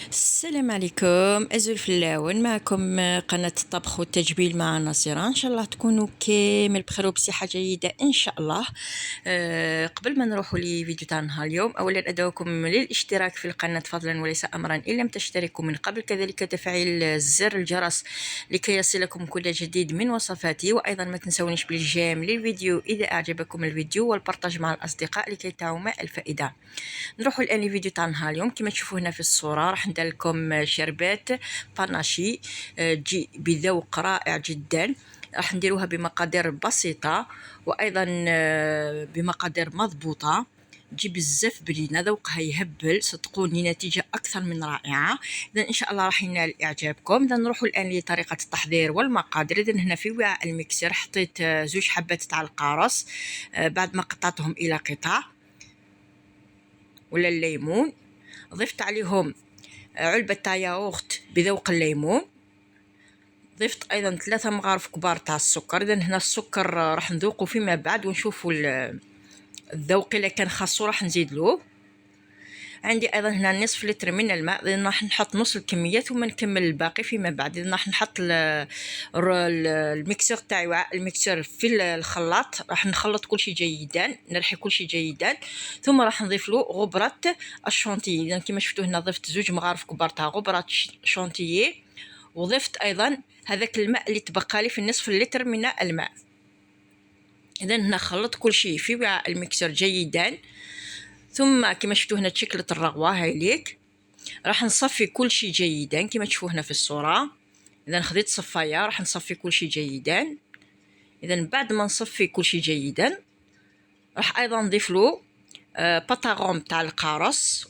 السلام عليكم أزول فلاون، معكم قناة الطبخ والتجميل مع نصيرة. إن شاء الله تكونوا كامل بخير وبصحة جيدة إن شاء الله. قبل ما نروحوا لفيديو تاع نهار اليوم، أولا أدعوكم للاشتراك في القناة فضلا وليس أمرا إن لم تشتركوا من قبل، كذلك تفعيل زر الجرس لكي يصلكم كل جديد من وصفاتي. وأيضا ما تنسونيش بالجيم للفيديو إذا أعجبكم الفيديو، والبرتاج مع الأصدقاء لكي تعم الفائدة. نروحوا الان لفيديو تاع نهار اليوم. كما تشوفوا هنا في الصوره راح ندير لكم شربات باناشي تجي بذوق رائع جدا. راح نديروها بمقادير بسيطه وايضا بمقادير مضبوطه، تجي بزاف بنينه، ذوقها يهبل صدقوني، نتيجه اكثر من رائعه. اذا ان شاء الله راح ينال اعجابكم. اذا نروحوا الان لطريقه التحضير والمقادير. اذا هنا في وعاء المكسر حطيت زوج حبات تاع القارص بعد ما قطعتهم الى قطع، ولا الليمون. ضفت عليهم علبة تاع ياغورت بذوق الليمون. ضفت ايضا 3 مغارف كبار تاع السكر. اذا هنا السكر راح نذوقه فيما بعد ونشوفوا الذوق، الا كان خاصو راح نزيدلوه. عندي ايضا هنا نصف لتر من الماء. اذا راح نحط نص الكميه ثم نكمل الباقي فيما بعد. اذا راح نحط الميكسر تاعي، وعاء الميكسر في الخلاط، راح نخلط كل شيء جيدا، نرحي كل شيء جيدا، ثم راح نضيف له غبره الشونتيي. اذا كما شفتوا هنا ضفت 2 مغارف كبار تاع غبره شونتيي، وضفت ايضا هذاك الماء اللي تبقى لي في نصف اللتر من الماء. اذا هنا خلط كل شيء في وعاء الميكسر جيدا، ثم كما شفتوا هنا تشكلت الرغوه هاي ليك. راح نصفي كل شيء جيدا كما تشوفوا هنا في الصوره. اذا خديت صفايه راح نصفي كل شيء جيدا. اذا بعد ما نصفي كل شيء جيدا راح ايضا نضيف له بطاغون تاع القارص،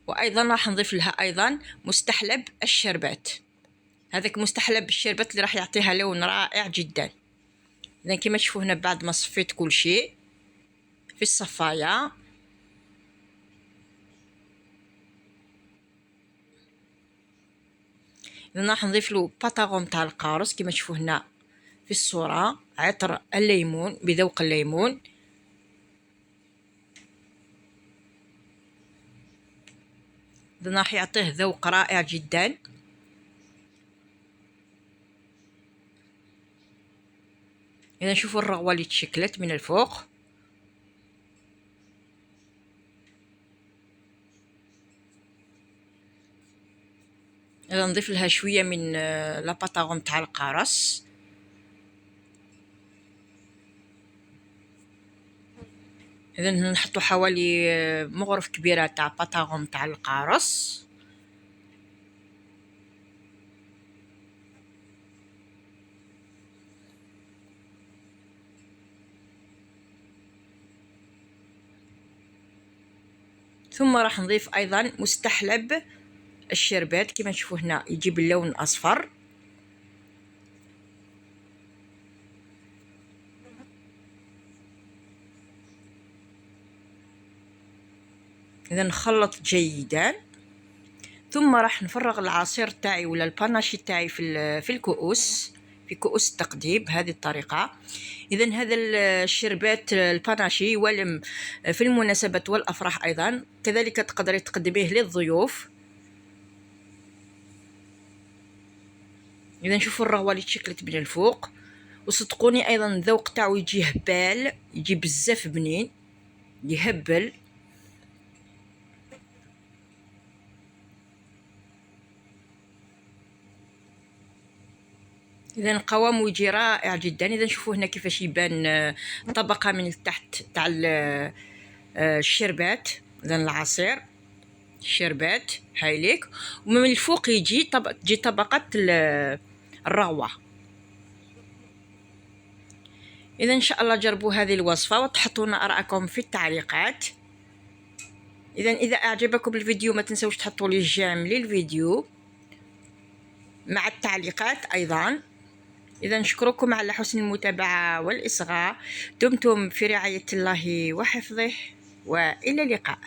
وايضا راح نضيف لها ايضا مستحلب الشربات. هذاك مستحلب الشربات اللي راح يعطيها لون رائع جدا. اذا كما تشوفوا هنا بعد ما صفيت كل شيء في الصفايه، إذا راح نضيف له بطاغون تاع القارص كما تشوفوا هنا في الصورة، عطر الليمون بذوق الليمون. إذا راح يعطيه ذوق رائع جدا. إذا شوفوا الرغوة اللي تشكلت من الفوق. إذا نضيف لها شوية من لاباطاغون تاع القارص. إذا نحطو حوالي مغرف كبيرة تاع باطاغون تاع القارص. ثم راح نضيف أيضا مستحلب الشربات كما تشوفوا هنا يجيب اللون أصفر. إذا نخلط جيدا، ثم راح نفرغ العصير تاعي ولا الباناشي تاعي في الكؤوس، في كؤوس التقديم بهذه الطريقة. إذا هذا الشربات الباناشي يولم في المناسبات والأفراح أيضا، كذلك تقدري تقدميه للضيوف. إذا نشوفوا الرغوة اللي تشكلت من الفوق، وصدقوني أيضا الذوق تاعو يجي هبال، يجي بزاف بنين يهبل. اذا القوام يجي رائع جدا. اذا شوفوا هنا كيفاش يبان طبقه من التحت تاع الشربات، اذا العصير الشربات هاي ليك، ومن الفوق تجي طبقه الرغوه. اذا ان شاء الله جربوا هذه الوصفه وتحطونا ارائكم في التعليقات. اذا اعجبكم الفيديو ما تنسوش تحطوا لي جيم للفيديو مع التعليقات ايضا. إذا نشكركم على حسن المتابعة والإصغاء. دمتم في رعاية الله وحفظه، وإلى اللقاء.